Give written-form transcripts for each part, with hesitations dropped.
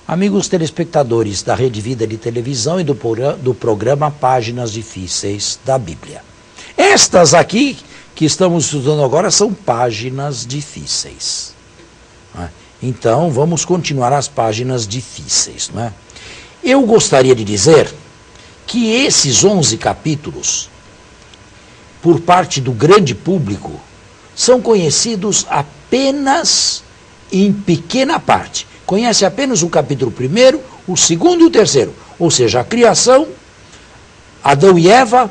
Amigos telespectadores da Rede Vida de Televisão e do programa Páginas Difíceis da Bíblia. Estas aqui que estamos estudando agora são páginas difíceis. Então, vamos continuar as páginas difíceis. Não é? Eu gostaria de dizer que esses 11 capítulos, por parte do grande público, são conhecidos apenas em pequena parte. Conhece apenas o capítulo 1º, o 2º e o 3º. Ou seja, a criação, Adão e Eva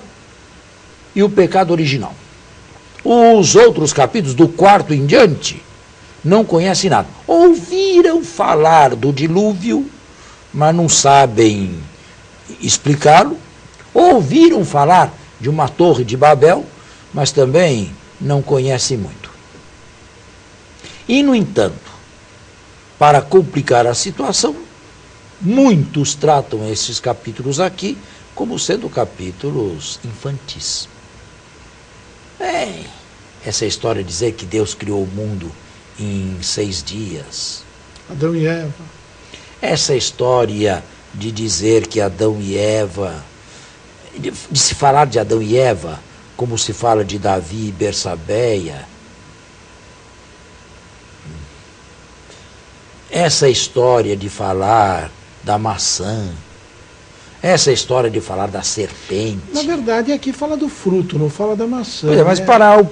e o pecado original. Os outros capítulos, do 4º em diante, não conhecem nada. Ouviram falar do dilúvio, mas não sabem explicá-lo. Ouviram falar de uma torre de Babel, mas também não conhecem muito. E, no entanto, para complicar a situação, muitos tratam esses capítulos aqui como sendo capítulos infantis. Essa história de dizer que Deus criou o mundo em 6 dias. Adão e Eva. Essa história de dizer que Adão e Eva, de se falar de Adão e Eva como se fala de Davi e Bersabeia. Essa história de falar da maçã, essa história de falar da serpente. Na verdade, aqui fala do fruto, não fala da maçã. Mas para o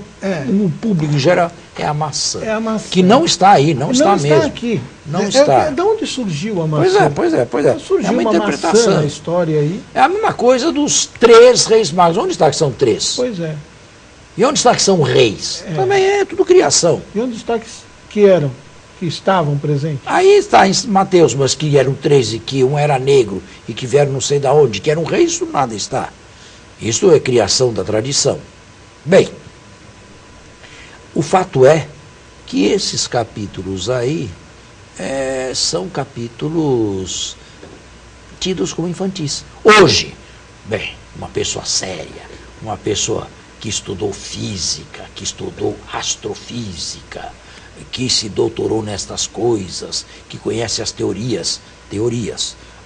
público em geral, é a maçã. É a maçã. Que não está aí, não está mesmo. Não está aqui. Não está. De onde surgiu a maçã? Pois é. Surgiu É uma interpretação. maçã na história aí. É a mesma coisa dos 3 reis magos. Onde está que são 3? Pois é. E onde está que são reis? Também é tudo criação. E onde está que estavam presentes? Aí está em Mateus, mas que eram 3 e que um era negro e que vieram não sei de onde, que eram reis, isso nada está. Isso é criação da tradição. Bem, o fato é que esses capítulos aí são capítulos tidos como infantis. Hoje, bem, uma pessoa séria, uma pessoa que estudou física, que estudou astrofísica, que se doutorou nestas coisas, que conhece as teorias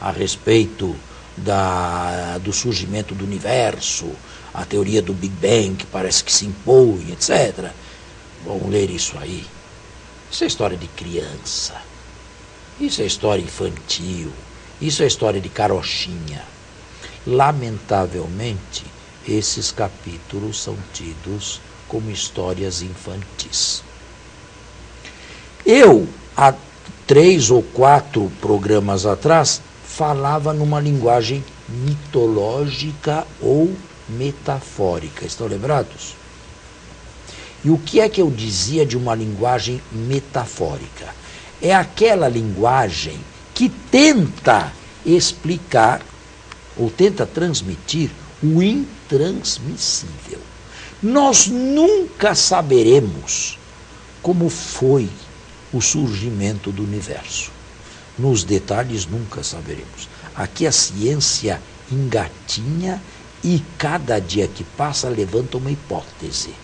a respeito do surgimento do universo, a teoria do Big Bang, que parece que se impõe, etc. Vão ler isso aí. Isso é história de criança. Isso é história infantil. Isso é história de carochinha. Lamentavelmente, esses capítulos são tidos como histórias infantis. Eu, há 3 ou 4 programas atrás, falava numa linguagem mitológica ou metafórica. Estão lembrados? E o que é que eu dizia de uma linguagem metafórica? É aquela linguagem que tenta explicar ou tenta transmitir o intransmissível. Nós nunca saberemos como foi o surgimento do universo. Nos detalhes nunca saberemos. Aqui a ciência engatinha e cada dia que passa levanta uma hipótese.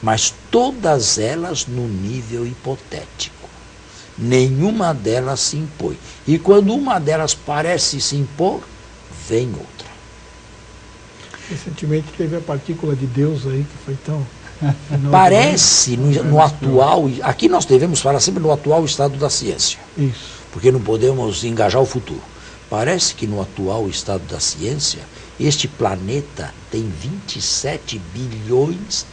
Mas todas elas no nível hipotético. Nenhuma delas se impõe. E quando uma delas parece se impor, vem outra. Recentemente teve a partícula de Deus aí que foi tão... Parece no atual, aqui nós devemos falar sempre no atual estado da ciência. Isso. Porque não podemos engajar o futuro. Parece que no atual estado da ciência, este planeta tem 27 bilhões,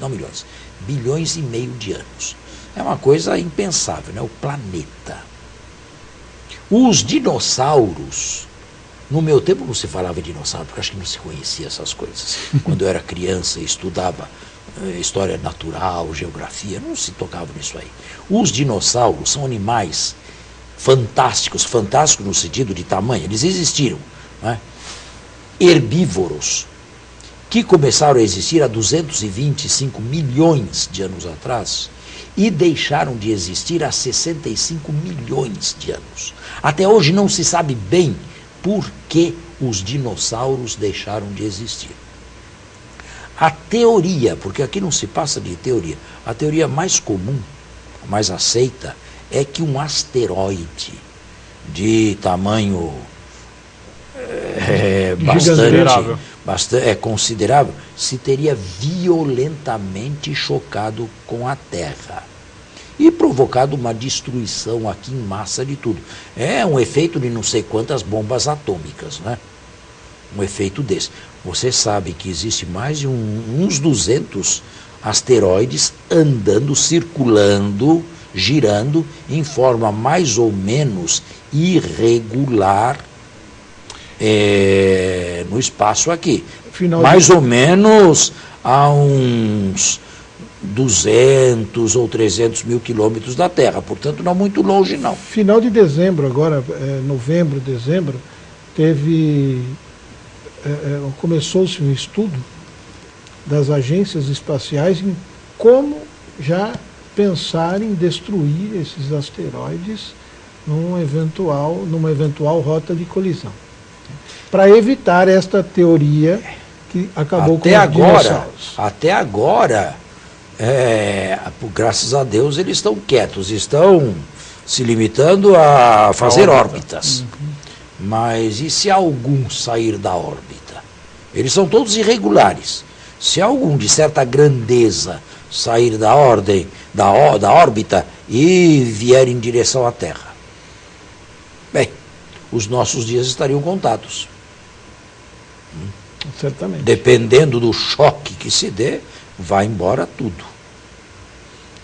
não milhões, bilhões e meio de anos. É uma coisa impensável, né? O planeta. Os dinossauros, no meu tempo não se falava de dinossauro, porque acho que não se conhecia essas coisas. Quando eu era criança e estudava história natural, geografia, não se tocava nisso aí. Os dinossauros são animais fantásticos no sentido de tamanho, eles existiram, né? Herbívoros, que começaram a existir há 225 milhões de anos atrás e deixaram de existir há 65 milhões de anos. Até hoje não se sabe bem por que os dinossauros deixaram de existir. A teoria, porque aqui não se passa de teoria, a teoria mais comum, mais aceita, é que um asteroide de tamanho Considerável. considerável, se teria violentamente chocado com a Terra e provocado uma destruição aqui em massa de tudo. É um efeito de não sei quantas bombas atômicas, né? Um efeito desse. Você sabe que existe mais de uns 200 asteroides andando, circulando, girando em forma mais ou menos irregular no espaço aqui. Mais ou menos a uns 200 ou 300 mil quilômetros da Terra, portanto não muito longe não. Final de dezembro agora, novembro, dezembro, começou-se um estudo das agências espaciais em como já pensar em destruir esses asteroides numa eventual rota de colisão. Para evitar esta teoria que acabou com os dinossauros. Até agora, graças a Deus, eles estão quietos, estão se limitando a fazer órbitas. Mas e se algum sair da órbita? Eles são todos irregulares. Se algum de certa grandeza sair da órbita e vier em direção à Terra, bem, os nossos dias estariam contados. Certamente. Dependendo do choque que se dê, vai embora tudo.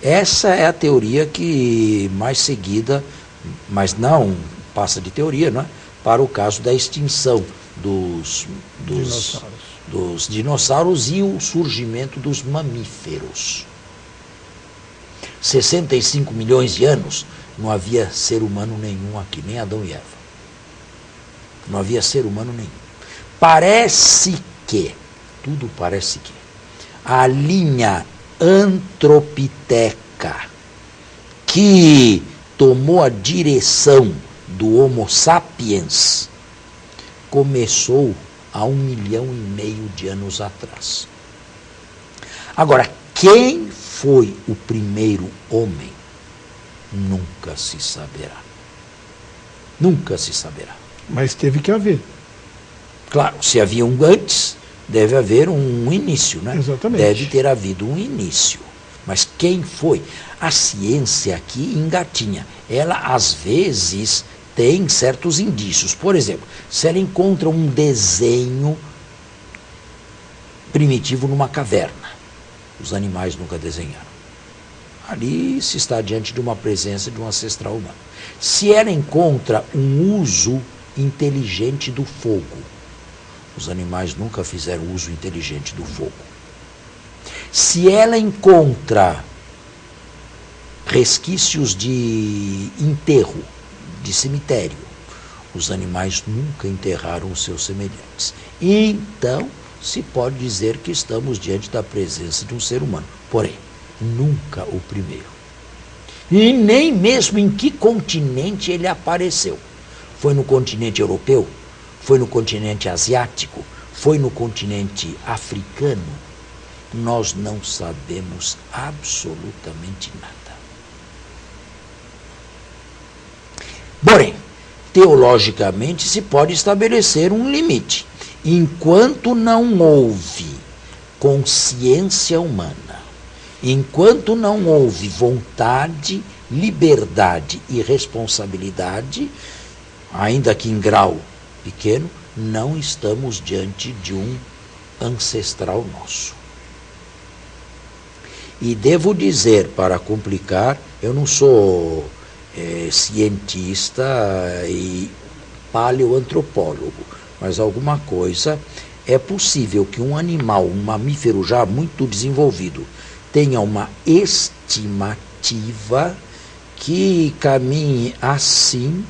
Essa é a teoria que mais seguida, mas não passa de teoria, não é? Para o caso da extinção dos dinossauros e o surgimento dos mamíferos. 65 milhões de anos não havia ser humano nenhum aqui, nem Adão e Eva. Não havia ser humano nenhum. Tudo parece que, a linha antropiteca que tomou a direção do Homo sapiens começou há 1,5 milhão de anos atrás. Agora, quem foi o primeiro homem? Nunca se saberá. Nunca se saberá. Mas teve que haver. Claro, se havia um antes, deve haver um início, né? Exatamente. Deve ter havido um início. Mas quem foi? A ciência aqui engatinha. Ela, às vezes, tem certos indícios. Por exemplo, se ela encontra um desenho primitivo numa caverna, os animais nunca desenharam. Ali se está diante de uma presença de um ancestral humano. Se ela encontra um uso inteligente do fogo, os animais nunca fizeram uso inteligente do fogo. Se ela encontra resquícios de enterro, de cemitério, os animais nunca enterraram os seus semelhantes. Então, se pode dizer que estamos diante da presença de um ser humano. Porém, nunca o primeiro. E nem mesmo em que continente ele apareceu. Foi no continente europeu? Foi no continente asiático? Foi no continente africano? Nós não sabemos absolutamente nada. Porém, teologicamente se pode estabelecer um limite. Enquanto não houve consciência humana, enquanto não houve vontade, liberdade e responsabilidade, ainda que em grau pequeno, não estamos diante de um ancestral nosso. E devo dizer, para complicar, eu não sou cientista e paleoantropólogo, mas alguma coisa é possível que um animal, um mamífero já muito desenvolvido, tenha uma estimativa que caminhe assim,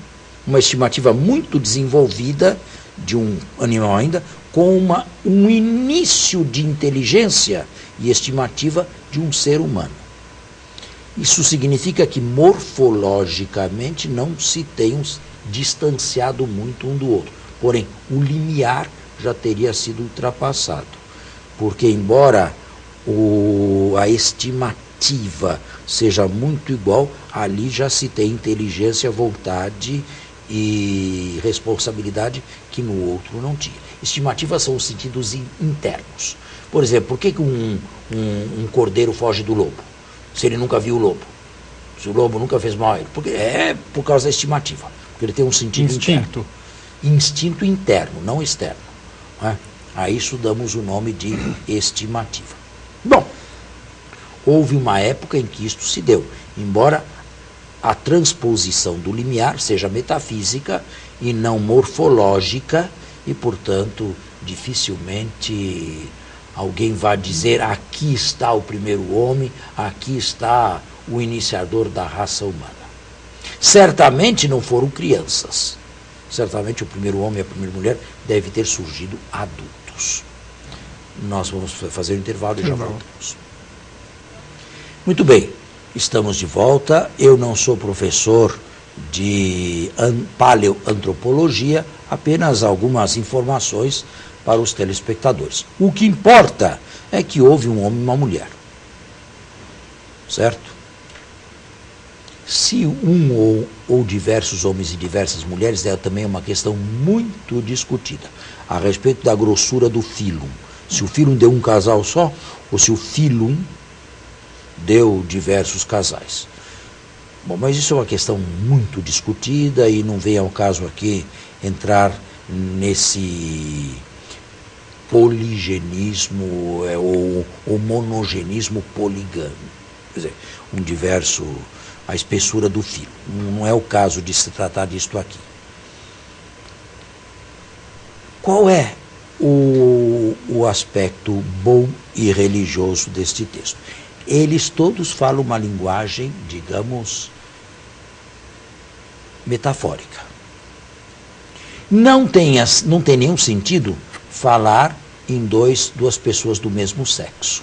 uma estimativa muito desenvolvida de um animal ainda, com um início de inteligência e estimativa de um ser humano. Isso significa que morfologicamente não se tenham distanciado muito um do outro. Porém, o limiar já teria sido ultrapassado. Porque, embora a estimativa seja muito igual, ali já se tem inteligência, vontade e responsabilidade que no outro não tinha. Estimativas são os sentidos internos. Por exemplo, por que um cordeiro foge do lobo? Se ele nunca viu o lobo. Se o lobo nunca fez mal a ele. Porque é por causa da estimativa. Porque ele tem um sentido interno. Instinto interno, não externo. Não é? A isso damos o nome de estimativa. Bom, houve uma época em que isto se deu. Embora a transposição do limiar seja metafísica e não morfológica, e, portanto, dificilmente alguém vai dizer: aqui está o primeiro homem, aqui está o iniciador da raça humana. Certamente não foram crianças. Certamente o primeiro homem e a primeira mulher deve ter surgido adultos. Nós vamos fazer um intervalo e já voltamos. Muito bem, estamos de volta. Eu não sou professor de paleoantropologia, apenas algumas informações para os telespectadores. O que importa é que houve um homem e uma mulher. Certo? Se um ou diversos homens e diversas mulheres é também uma questão muito discutida a respeito da grossura do fílum. Se o fílum deu um casal só ou se o fílum deu diversos casais. Bom, mas isso é uma questão muito discutida e não vem ao caso aqui entrar nesse poligenismo ou monogenismo poligâmico. Quer dizer, um diverso, a espessura do filo. Não é o caso de se tratar disto aqui. Qual é o aspecto bom e religioso deste texto? Eles todos falam uma linguagem, digamos, metafórica. Não tem nenhum sentido falar em duas pessoas do mesmo sexo.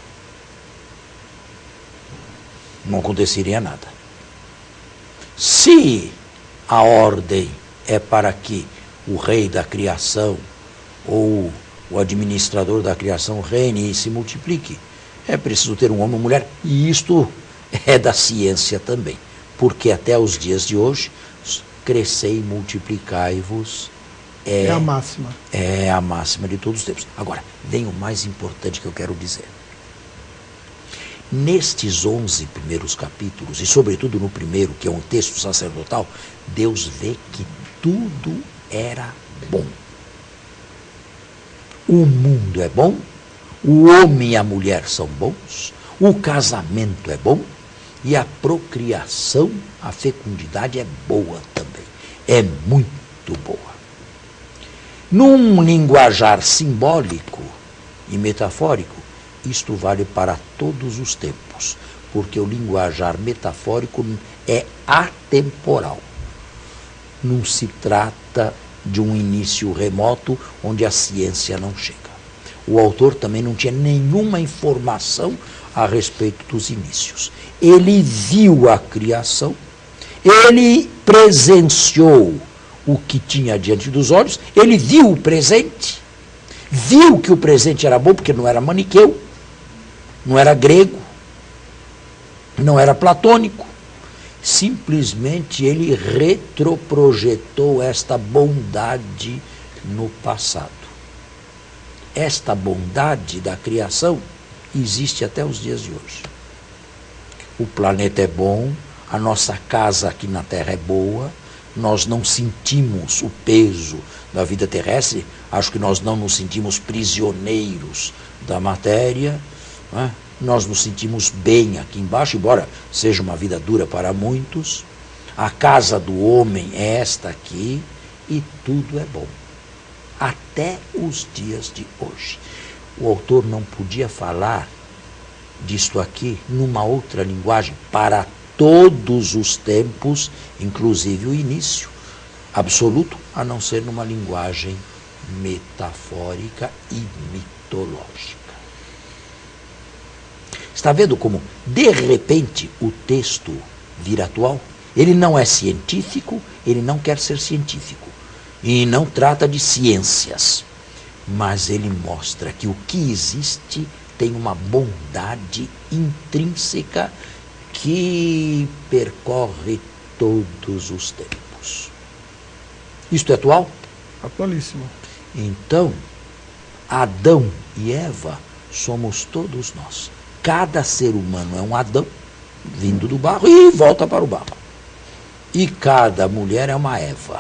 Não aconteceria nada. Se a ordem é para que o rei da criação ou o administrador da criação reine e se multiplique, é preciso ter um homem e uma mulher, e isto é da ciência também, porque até os dias de hoje, crescei e multiplicai-vos é a máxima. É a máxima de todos os tempos. Agora, vem o mais importante que eu quero dizer. Nestes 11 primeiros capítulos, e sobretudo no primeiro, que é um texto sacerdotal, Deus vê que tudo era bom. O mundo é bom, o homem e a mulher são bons, o casamento é bom e a procriação, a fecundidade é boa também. É muito boa. Num linguajar simbólico e metafórico, isto vale para todos os tempos, porque o linguajar metafórico é atemporal. Não se trata de um início remoto onde a ciência não chega. O autor também não tinha nenhuma informação a respeito dos inícios. Ele viu a criação, ele presenciou o que tinha diante dos olhos, ele viu o presente, viu que o presente era bom, porque não era maniqueu, não era grego, não era platônico. Simplesmente ele retroprojetou esta bondade no passado. Esta bondade da criação existe até os dias de hoje. O planeta é bom, a nossa casa aqui na Terra é boa, nós não sentimos o peso da vida terrestre, acho que nós não nos sentimos prisioneiros da matéria, não é? Nós nos sentimos bem aqui embaixo, embora seja uma vida dura para muitos. A casa do homem é esta aqui e tudo é bom. Até os dias de hoje. O autor não podia falar disto aqui numa outra linguagem para todos os tempos, inclusive o início absoluto, a não ser numa linguagem metafórica e mitológica. Está vendo como, de repente, o texto vira atual? Ele não é científico, ele não quer ser científico. E não trata de ciências. Mas ele mostra que o que existe tem uma bondade intrínseca que percorre todos os tempos. Isto é atual? Atualíssimo. Então, Adão e Eva somos todos nós. Cada ser humano é um Adão, vindo do barro e volta para o barro. E cada mulher é uma Eva.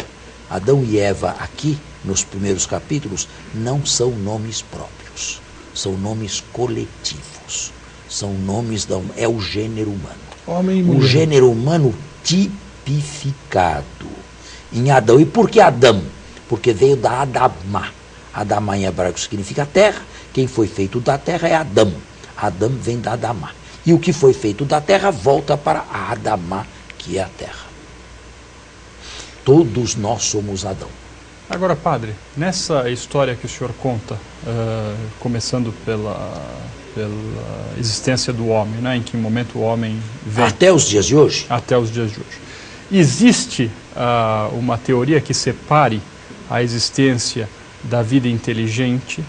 Adão e Eva aqui, nos primeiros capítulos, não são nomes próprios. São nomes coletivos. São nomes, é o gênero humano. Homem e mulher. O gênero humano tipificado em Adão. E por que Adão? Porque veio da Adamá. Adamá em hebraico significa terra. Quem foi feito da terra é Adão. Adão vem da Adamá. E o que foi feito da terra volta para a Adamá, que é a terra. Todos nós somos Adão. Agora, padre, nessa história que o senhor conta, começando pela existência do homem, né, em que momento o homem vem... Até os dias de hoje? Até os dias de hoje. Existe uma teoria que separe a existência da vida inteligente,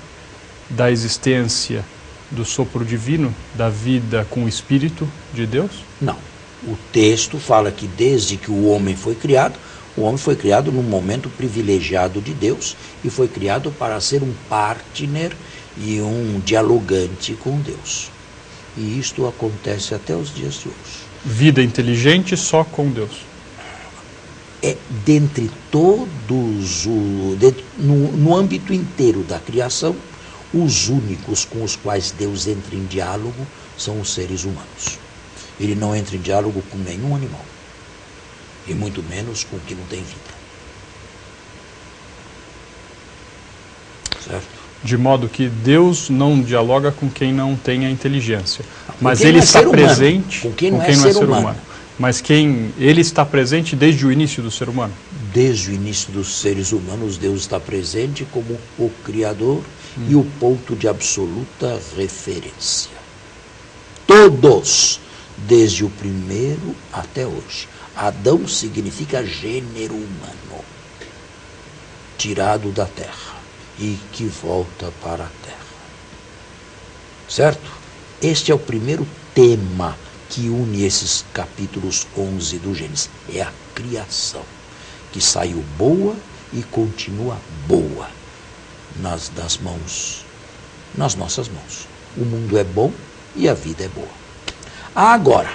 da existência do sopro divino, da vida com o Espírito de Deus? Não. O texto fala que desde que o homem foi criado, o homem foi criado num momento privilegiado de Deus e foi criado para ser um partner e um dialogante com Deus. E isto acontece até os dias de hoje. Vida inteligente só com Deus. É dentre todos, no âmbito inteiro da criação, os únicos com os quais Deus entra em diálogo são os seres humanos. Ele não entra em diálogo com nenhum animal. E muito menos com o que não tem vida. Certo? De modo que Deus não dialoga com quem não tem a inteligência. Mas ele está presente com quem não é ser humano. Mas ele está presente desde o início do ser humano. Desde o início dos seres humanos, Deus está presente como o Criador e o ponto de absoluta referência. Todos, desde o primeiro até hoje. Adão significa gênero humano, tirado da terra e que volta para a terra. Certo? Este é o primeiro tema que une esses capítulos 11 do Gênesis. É a criação, que saiu boa e continua boa nas nossas mãos. O mundo é bom e a vida é boa. Agora,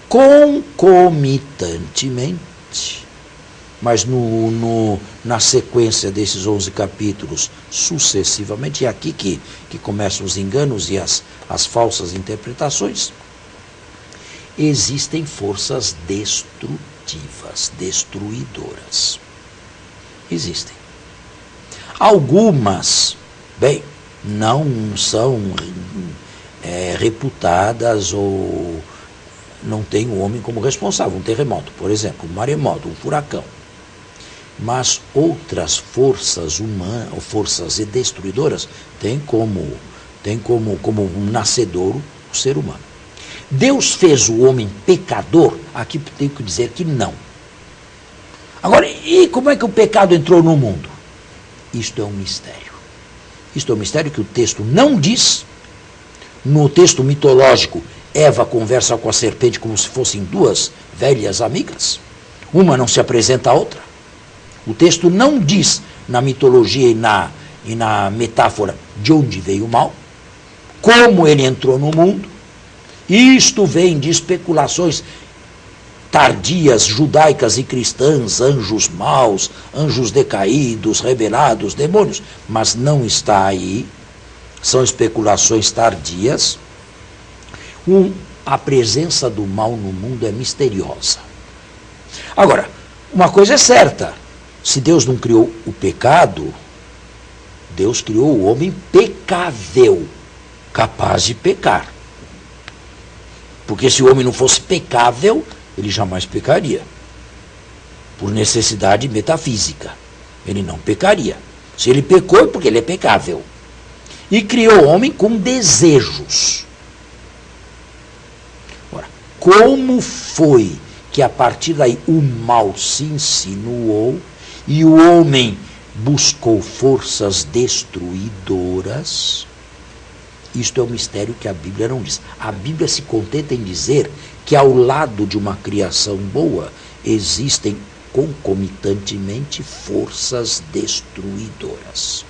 concomitantemente, mas na sequência desses 11 capítulos, sucessivamente, é aqui que começam os enganos e as falsas interpretações, existem forças destrutivas, destruidoras. Existem. Algumas, não são reputadas ou não tem o homem como responsável. Um terremoto, por exemplo, um maremoto, um furacão. Mas outras forças humanas, ou forças destruidoras, têm como um nascedouro o ser humano. Deus fez o homem pecador? Aqui tenho que dizer que não. Agora, e como é que o pecado entrou no mundo? Isto é um mistério. Isto é um mistério que o texto não diz. No texto mitológico, Eva conversa com a serpente como se fossem duas velhas amigas. Uma não se apresenta à outra. O texto não diz na mitologia e na metáfora de onde veio o mal, como ele entrou no mundo. Isto vem de especulações tardias, judaicas e cristãs, anjos maus, anjos decaídos, rebelados, demônios. Mas não está aí. São especulações tardias. A presença do mal no mundo é misteriosa. Agora, uma coisa é certa. Se Deus não criou o pecado, Deus criou o homem pecável, capaz de pecar. Porque se o homem não fosse pecável, ele jamais pecaria. Por necessidade metafísica. Ele não pecaria. Se ele pecou é porque ele é pecável. E criou o homem com desejos. Ora, como foi que a partir daí o mal se insinuou e o homem buscou forças destruidoras? Isto é um mistério que a Bíblia não diz. A Bíblia se contenta em dizer que ao lado de uma criação boa existem concomitantemente forças destruidoras.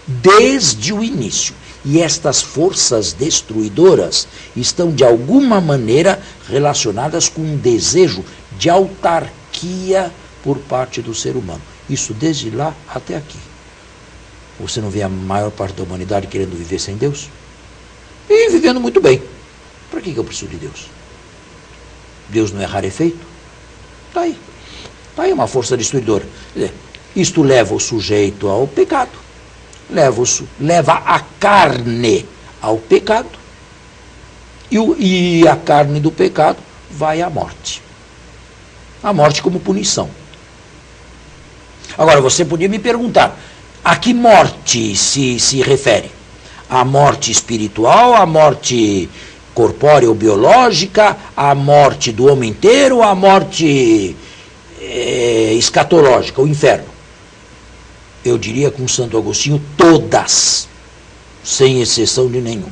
Desde o início. E estas forças destruidoras estão, de alguma maneira, relacionadas com um desejo de autarquia por parte do ser humano. Isso desde lá até aqui. Você não vê a maior parte da humanidade querendo viver sem Deus? E vivendo muito bem. Para que eu preciso de Deus? Deus não é rarefeito? Está aí. Está aí uma força destruidora. Isto leva o sujeito ao pecado. Leva a carne ao pecado. E a carne do pecado vai à morte. A morte como punição. Agora, você podia me perguntar, a que morte se refere? A morte espiritual, a morte corpórea ou biológica, a morte do homem inteiro, a morte escatológica, o inferno? Eu diria com Santo Agostinho, todas, sem exceção de nenhuma.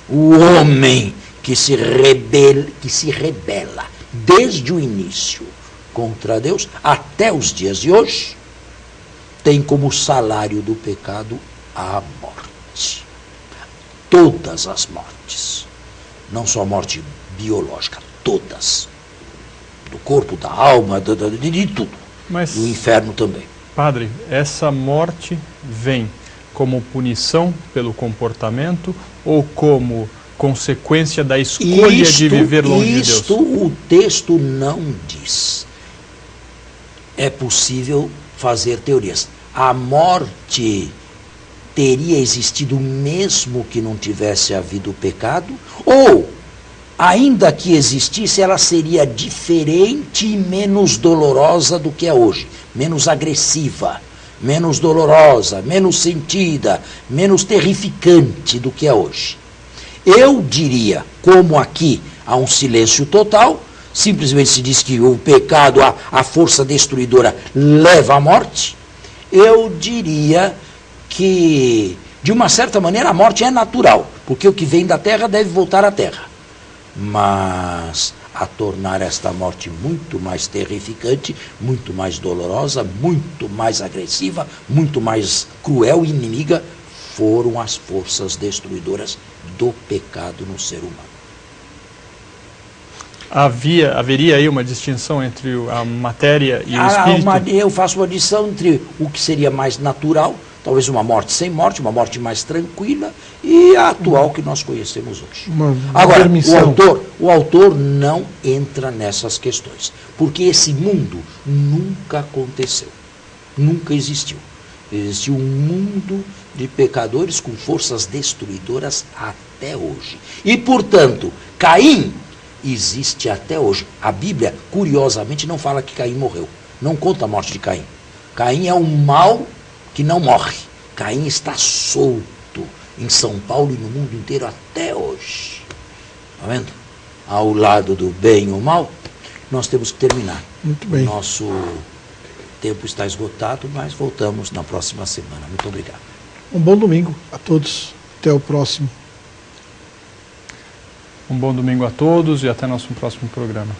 O homem que se rebela desde o início contra Deus até os dias de hoje, tem como salário do pecado a morte. Todas as mortes. Não só a morte biológica, todas. Do corpo, da alma, de tudo. Mas, o inferno também. Padre, essa morte vem como punição pelo comportamento ou como consequência da escolha de viver longe de Deus? Isto o texto não diz. É possível fazer teorias. A morte teria existido mesmo que não tivesse havido pecado? Ou, ainda que existisse, ela seria diferente e menos dolorosa do que é hoje? Menos agressiva, menos dolorosa, menos sentida, menos terrificante do que é hoje? Eu diria, como aqui há um silêncio total, simplesmente se diz que o pecado, a força destruidora, leva à morte, eu diria que, de uma certa maneira, a morte é natural, porque o que vem da terra deve voltar à terra. Mas a tornar esta morte muito mais terrificante, muito mais dolorosa, muito mais agressiva, muito mais cruel e inimiga, foram as forças destruidoras do pecado no ser humano. Haveria aí uma distinção entre a matéria e o espírito? Eu faço uma distinção entre o que seria mais natural, talvez uma morte sem morte, uma morte mais tranquila, e a atual que nós conhecemos hoje. Agora, o autor não entra nessas questões, porque esse mundo nunca aconteceu, nunca existiu. Existiu um mundo de pecadores com forças destruidoras até hoje. E, portanto, Caim existe até hoje. A Bíblia, curiosamente, não fala que Caim morreu. Não conta a morte de Caim. Caim é um mal que não morre. Caim está solto em São Paulo e no mundo inteiro até hoje. Está vendo? Ao lado do bem e o mal, nós temos que terminar. Muito bem. Nosso tempo está esgotado, mas voltamos na próxima semana. Muito obrigado. Um bom domingo a todos. Até o próximo. Um bom domingo a todos e até nosso próximo programa.